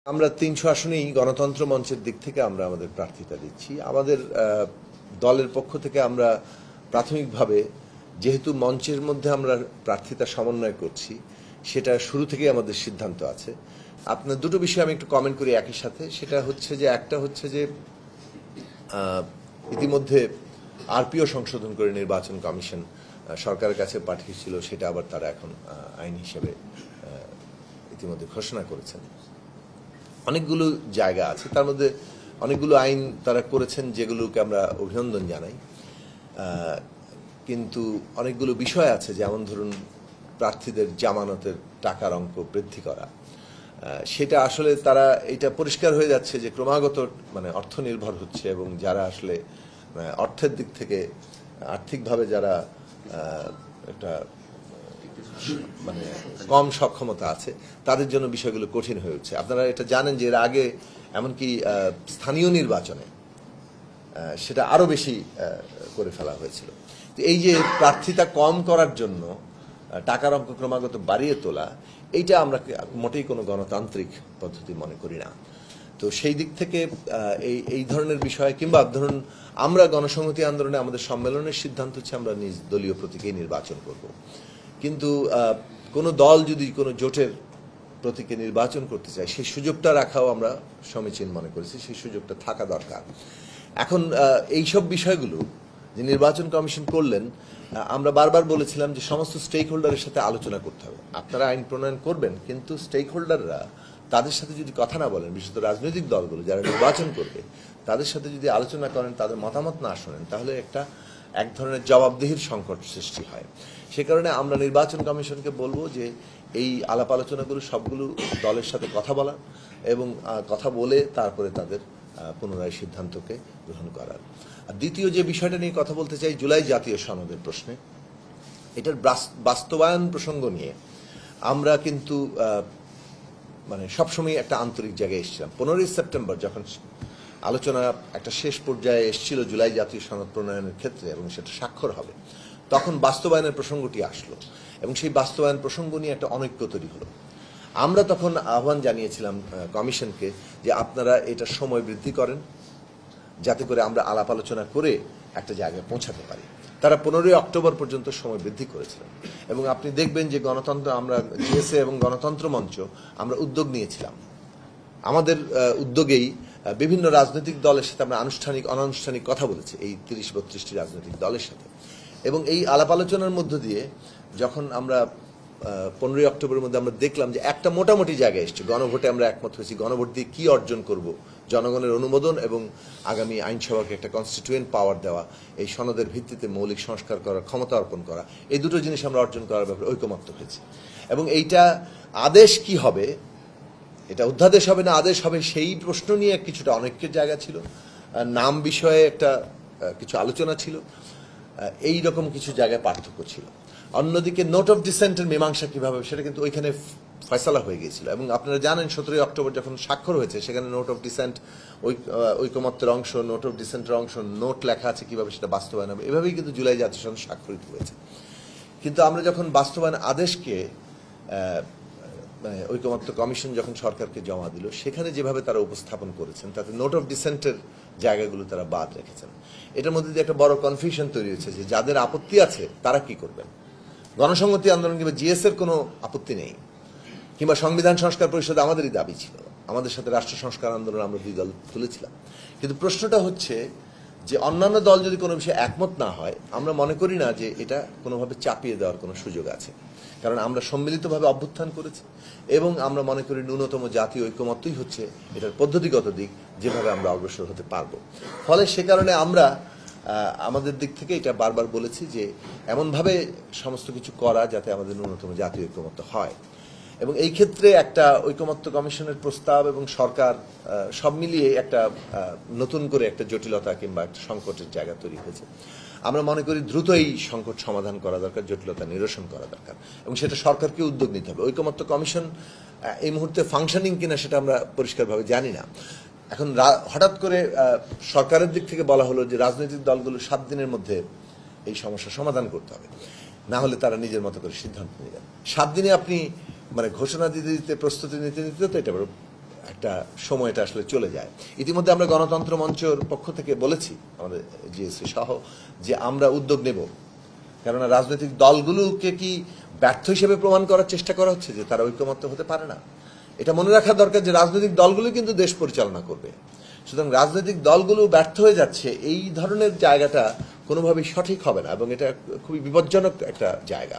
আমরা ৩০০ আসনেই গণতন্ত্র মঞ্চের দিক থেকে আমরা আমাদের প্রার্থিতা দিচ্ছি। আমাদের দলের পক্ষ থেকে আমরা প্রাথমিকভাবে যেহেতু মঞ্চের মধ্যে আমরা প্রার্থিতা সমন্বয় করছি, সেটা শুরু থেকেই আমাদের সিদ্ধান্ত আছে। আপনার দুটো বিষয় আমি একটু কমেন্ট করি একই সাথে। সেটা হচ্ছে যে একটা হচ্ছে যে ইতিমধ্যে আরপিও সংশোধন করে নির্বাচন কমিশন সরকারের কাছে পাঠিয়েছিল, সেটা আবার তারা এখন আইন হিসেবে ইতিমধ্যে ঘোষণা করেছেন। অনেকগুলো জায়গা আছে, তার মধ্যে অনেকগুলো আইন তারা করেছেন যেগুলোকে আমরা অভিনন্দন জানাই, কিন্তু অনেকগুলো বিষয় আছে, যেমন ধরুন প্রার্থীদের জামানতের টাকার অঙ্ক বৃদ্ধি করা। সেটা আসলে তারা এটা পরিষ্কার হয়ে যাচ্ছে যে ক্রমাগত অর্থ নির্ভর হচ্ছে, এবং যারা আসলে অর্থের দিক থেকে আর্থিকভাবে যারা একটা কম সক্ষমতা আছে তাদের জন্য বিষয়গুলো কঠিন হয়ে উঠছে। আপনারা এটা জানেন যে এর আগে এমনকি স্থানীয় নির্বাচনে সেটা আরো বেশি করে ফেলা হয়েছিল। তো এই যে প্রার্থিতা কম করার জন্য টাকার অঙ্ক ক্রমাগত বাড়িয়ে তোলা, এইটা আমরা মোটেই কোনো গণতান্ত্রিক পদ্ধতি মনে করি না। তো সেই দিক থেকে এই ধরনের বিষয়, কিংবা ধরুন আমরা গণসংহতি আন্দোলনে আমাদের সম্মেলনের সিদ্ধান্ত হচ্ছে আমরা নিজ দলীয় প্রতীকেই নির্বাচন করব, কিন্তু কোনো দল যদি কোনো জোটের প্রতীকে নির্বাচন করতে চায় সেই সুযোগটা রাখাও আমরা সমীচীন মনে করেছি, সেই সুযোগটা থাকা দরকার। এখন এইসব বিষয়গুলো যে নির্বাচন কমিশন করলেন, আমরা বারবার বলেছিলাম যে সমস্ত স্টেক হোল্ডারের সাথে আলোচনা করতে হবে। আপনারা আইন প্রণয়ন করবেন, কিন্তু স্টেক হোল্ডাররা তাদের সাথে যদি কথা না বলেন, বিশেষত রাজনৈতিক দলগুলো যারা নির্বাচন করবে তাদের সাথে যদি আলোচনা করেন, তাদের মতামত না শোনেন, তাহলে এক ধরনের জবাবদিহির সংকট সৃষ্টি হয়। সে কারণে আমরা নির্বাচন কমিশনকে বলবো যে এই আলাপ আলোচনাগুলো সবগুলো দলের সাথে কথা বলা, এবং কথা বলে তারপরে তাদের পুনরায় সিদ্ধান্তকে গ্রহণ করার। আর দ্বিতীয় যে বিষয়টা নিয়ে কথা বলতে চাই, জুলাই জাতীয় সনদের প্রশ্নে, এটার বাস্তবায়ন প্রসঙ্গ নিয়ে আমরা কিন্তু সবসময় একটা আন্তরিক জায়গায় এসেছিলাম। 15ই সেপ্টেম্বর যখন আলোচনা একটা শেষ পর্যায়ে এসেছিল জুলাই জাতীয় সনদ প্রণয়নের ক্ষেত্রে, এবং সেটা স্বাক্ষর হবে, তখন বাস্তবায়নের প্রসঙ্গটি আসলো, এবং সেই বাস্তবায়ন প্রসঙ্গ নিয়ে একটা অনৈক্য তৈরি হলো। আমরা তখন আহ্বান জানিয়েছিলাম কমিশনকে যে আপনারা এটা সময় বৃদ্ধি করেন, যাতে করে আমরা আলাপ আলোচনা করে একটা জায়গায় পৌঁছাতে পারি। তারা 15ই অক্টোবর পর্যন্ত সময় বৃদ্ধি করেছিলেন, এবং আপনি দেখবেন যে আমরা জিএসএ এবং গণতন্ত্র মঞ্চ আমরা উদ্যোগ নিয়েছিলাম। আমাদের উদ্যোগেই বিভিন্ন রাজনৈতিক দলের সাথে আমরা আনুষ্ঠানিক অনানুষ্ঠানিক কথা বলেছি, এই 30-32টি রাজনৈতিক দলের সাথে। এবং এই আলাপ আলোচনার মধ্য দিয়ে যখন আমরা 15ই অক্টোবরের মধ্যে আমরা দেখলাম যে একটা মোটামুটি জায়গায় এসছে, গণভোটে আমরা একমত হয়েছি, গণভোট দিয়ে কি অর্জন করব, জনগণের অনুমোদন এবং আগামী আইনসভাকে একটা কনস্টিটিউয়েন্ট পাওয়ার দেওয়া, এই সনদের ভিত্তিতে মৌলিক সংস্কার করার ক্ষমতা অর্পণ করা, এই দুটো জিনিস আমরা অর্জন করার ব্যাপারে ঐকমত্য হয়েছে। এবং এইটা আদেশ কি হবে, এটা অধ্যাদেশ হবে না আদেশ হবে, সেই প্রশ্ন নিয়ে কিছুটা অনৈক্যের জায়গা ছিল, নাম বিষয়ে একটা কিছু আলোচনা ছিল, এই রকম কিছু জায়গায় পার্থক্য ছিল। অন্যদিকে নোট অফ ডিসেন্টের মীমাংসা কিভাবে, সেটা কিন্তু ওইখানে ফয়সালা হয়ে গিয়েছিল। এবং আপনারা জানেন 17ই অক্টোবর যখন স্বাক্ষর হয়েছে, সেখানে নোট অফ ডিসেন্ট, ঐকমত্যের অংশ, নোট অফ ডিসেন্টের অংশ, নোট লেখা আছে কিভাবে সেটা বাস্তবায়ন হবে, এভাবেই কিন্তু জুলাই জাতীয় সনদ স্বাক্ষরিত হয়েছে। কিন্তু আমরা যখন বাস্তবায়ন আদেশকে ঐকমত্য কমিশন যখন সরকারকে জমা দিল, সেখানে যেভাবে তারা উপস্থাপন করেছেন, তাতে নোট অফ ডিসেন্টের জায়গাগুলো তারা বাদ রেখেছেন। এটার মধ্যে দিয়ে একটা বড় কনফিউশন তৈরি হয়েছে যে যাদের আপত্তি আছে তারা কি করবেন। গণসংহতি আন্দোলন কিংবা জিএস এর কোনো আপত্তি নেই, কিংবা সংবিধান সংস্কার পরিষদে আমাদেরই দাবি ছিল, আমাদের সাথে রাষ্ট্র সংস্কার আন্দোলন আমরা দুই দল তুলেছিলাম। কিন্তু প্রশ্নটা হচ্ছে যে অন্যান্য দল যদি কোনো বিষয়ে একমত না হয়, আমরা মনে করি না যে এটা কোনোভাবে চাপিয়ে দেওয়ার কোনো সুযোগ আছে, কারণ আমরা সম্মিলিতভাবে অভ্যুত্থান করেছি, এবং আমরা মনে করি ন্যূনতম জাতীয় ঐকমত্যই হচ্ছে এটার পদ্ধতিগত দিক, যেভাবে আমরা অগ্রসর হতে পারবো। ফলে সে কারণে আমরা আমাদের দিক থেকে এটা বারবার বলেছি যে এমনভাবে সমস্ত কিছু করা যাতে আমাদের ন্যূনতম জাতীয় ঐকমত্য হয়। এবং এই ক্ষেত্রে একটা ঐকমত্য কমিশনের প্রস্তাব এবং সরকার সব মিলিয়ে একটা নতুন করে একটা জটিলতা কিংবা একটা সংকটের জায়গা তৈরি হয়েছে। আমরা মনে করি দ্রুত এই সংকট সমাধান করা দরকার, জটিলতা নিরসন করা দরকার, এবং সেটা সরকারকে উদ্যোগ নিতে হবে। ঐকমত্য কমিশন এই মুহূর্তে ফাংশনিং কিনা সেটা আমরা পরিষ্কারভাবে জানি না। এখন হঠাৎ করে সরকারের দিক থেকে বলা হলো যে রাজনৈতিক দলগুলো 7 দিনের মধ্যে এই সমস্যা সমাধান করতে হবে, না হলে তারা নিজের মতো করে সিদ্ধান্ত নেবেন। 7 দিনে আপনি ঘোষণা দিতে দিতে, প্রস্তুতি নিতে নিতে তো এটা একটা সময়টা আসলে চলে যায়। ইতিমধ্যে আমরা গণতন্ত্র মঞ্চের পক্ষ থেকে বলেছি আমাদের জিএসসি সহ যে আমরা উদ্যোগ নেব, কেননা রাজনৈতিক দলগুলোকে কি ব্যর্থ হিসেবে প্রমাণ করার চেষ্টা করা হচ্ছে যে তারা ঐক্যমত্য হতে পারে না? এটা মনে রাখা দরকার যে রাজনৈতিক দলগুলো কিন্তু দেশ পরিচালনা করবে। সুতরাং রাজনৈতিক দলগুলো ব্যর্থ হয়ে যাচ্ছে এই ধরনের জায়গাটা কোনোভাবেই সঠিক হবে না এবং এটা খুবই বিপজ্জনক একটা জায়গা।